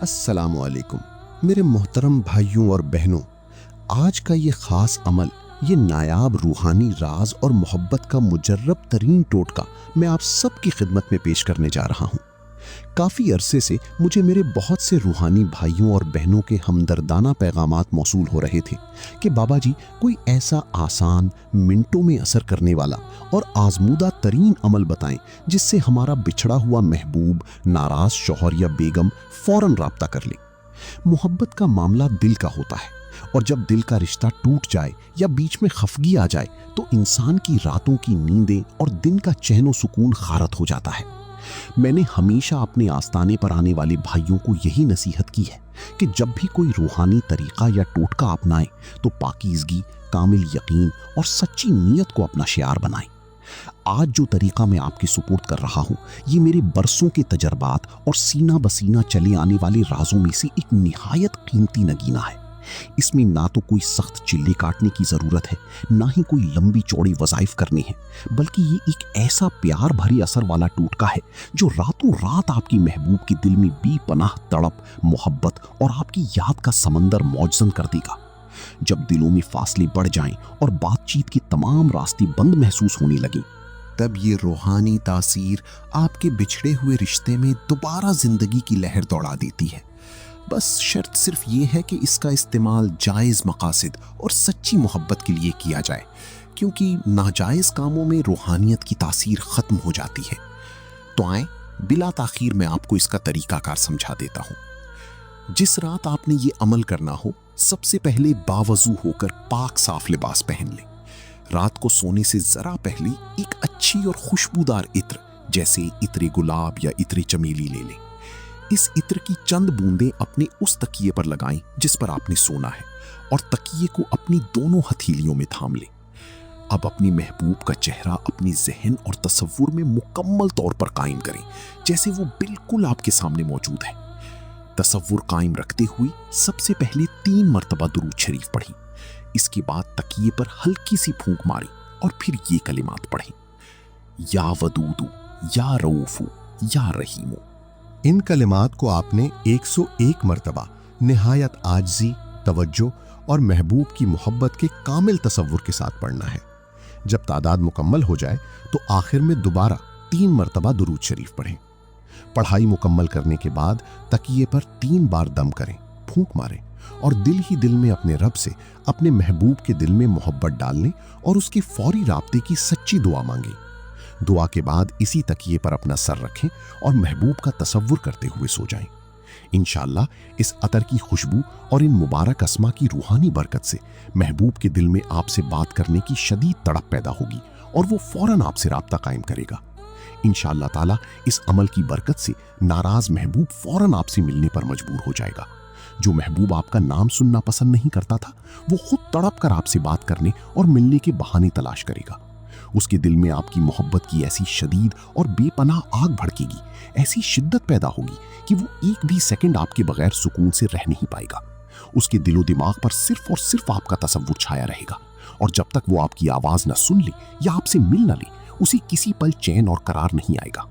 السلام علیکم میرے محترم بھائیوں اور بہنوں، آج کا یہ خاص عمل، یہ نایاب روحانی راز اور محبت کا مجرب ترین ٹوٹکا میں آپ سب کی خدمت میں پیش کرنے جا رہا ہوں۔ کافی عرصے سے مجھے میرے بہت سے روحانی بھائیوں اور بہنوں کے ہمدردانہ پیغامات موصول ہو رہے تھے کہ بابا جی کوئی ایسا آسان، منٹوں میں اثر کرنے والا اور آزمودہ ترین عمل بتائیں جس سے ہمارا بچھڑا ہوا محبوب، ناراض شوہر یا بیگم فوراً رابطہ کر لے۔ محبت کا معاملہ دل کا ہوتا ہے، اور جب دل کا رشتہ ٹوٹ جائے یا بیچ میں خفگی آ جائے تو انسان کی راتوں کی نیندیں اور دن کا چین و سکون غارت ہو جاتا ہے۔ میں نے ہمیشہ اپنے آستانے پر آنے والے بھائیوں کو یہی نصیحت کی ہے کہ جب بھی کوئی روحانی طریقہ یا ٹوٹکا اپنائیں تو پاکیزگی، کامل یقین اور سچی نیت کو اپنا شعار بنائیں۔ آج جو طریقہ میں آپ کے سپرد کر رہا ہوں، یہ میرے برسوں کے تجربات اور سینہ بسینہ چلے آنے والے رازوں میں سے ایک نہایت قیمتی نگینہ ہے۔ اس میں نہ تو کوئی سخت چلے کاٹنے کی ضرورت ہے، نہ ہی کوئی لمبی چوڑی وظائف کرنے ہیں، بلکہ یہ ایک ایسا پیار بھرے اثر والا ٹوٹکا ہے جو راتوں رات آپ کی محبوب کے دل میں بے پناہ تڑپ، محبت اور آپ کی یاد کا سمندر موجزن کر دے گا۔ جب دلوں میں فاصلے بڑھ جائیں اور بات چیت کے تمام راستے بند محسوس ہونے لگیں، تب یہ روحانی تاثیر آپ کے بچھڑے ہوئے رشتے میں دوبارہ زندگی کی لہر دوڑا دیتی ہے۔ بس شرط صرف یہ ہے کہ اس کا استعمال جائز مقاصد اور سچی محبت کے لیے کیا جائے، کیونکہ ناجائز کاموں میں روحانیت کی تاثیر ختم ہو جاتی ہے۔ تو آئیں بلا تاخیر میں آپ کو اس کا طریقہ کار سمجھا دیتا ہوں۔ جس رات آپ نے یہ عمل کرنا ہو، سب سے پہلے باوضو ہو کر پاک صاف لباس پہن لیں۔ رات کو سونے سے ذرا پہلے ایک اچھی اور خوشبودار عطر جیسے عطر گلاب یا عطر چمیلی لے لیں۔ اس عطر کی چند بوندیں اپنے اس تکیے پر لگائیں جس پر آپ نے سونا ہے، اور تکیے کو اپنی دونوں ہتھیلیوں میں تھام لیں۔ اب اپنی محبوب کا چہرہ اپنی ذہن اور تصور میں مکمل طور پر قائم کریں، جیسے وہ بالکل آپ کے سامنے موجود ہے۔ تصور قائم رکھتے ہوئے سب سے پہلے 3 مرتبہ درود شریف پڑھیں۔ اس کے بعد تکیے پر ہلکی سی پھونک ماریں اور پھر یہ کلمات پڑھیں: یا ودودو، یا رؤوفو، یا رحیمو۔ ان کلمات کو آپ نے 101 مرتبہ نہایت عاجزی، توجہ اور محبوب کی محبت کے کامل تصور کے ساتھ پڑھنا ہے۔ جب تعداد مکمل ہو جائے تو آخر میں دوبارہ 3 مرتبہ درود شریف پڑھیں۔ پڑھائی مکمل کرنے کے بعد تکیے پر 3 بار دم کریں، پھونک ماریں اور دل ہی دل میں اپنے رب سے اپنے محبوب کے دل میں محبت ڈالنے اور اس کے فوری رابطے کی سچی دعا مانگیں۔ دعا کے بعد اسی تکیے پر اپنا سر رکھیں اور محبوب کا تصور کرتے ہوئے سو جائیں۔ انشاءاللہ اس عطر کی خوشبو اور ان مبارک اسما کی روحانی برکت سے محبوب کے دل میں آپ سے بات کرنے کی شدید تڑپ پیدا ہوگی اور وہ فوراً آپ سے رابطہ قائم کرے گا۔ انشاءاللہ تعالیٰ اس عمل کی برکت سے ناراض محبوب فوراً آپ سے ملنے پر مجبور ہو جائے گا۔ جو محبوب آپ کا نام سننا پسند نہیں کرتا تھا، وہ خود تڑپ کر آپ سے بات کرنے اور ملنے کے بہانے تلاش کرے گا۔ اس کے دل میں آپ کی محبت کی ایسی شدید اور بے پناہ آگ بھڑکے گی، ایسی شدت پیدا ہوگی کہ وہ ایک بھی سیکنڈ آپ کے بغیر سکون سے رہ نہیں پائے گا۔ اس کے دل و دماغ پر صرف اور صرف آپ کا تصور چھایا رہے گا، اور جب تک وہ آپ کی آواز نہ سن لے یا آپ سے مل نہ لے، اسے کسی پل چین اور قرار نہیں آئے گا۔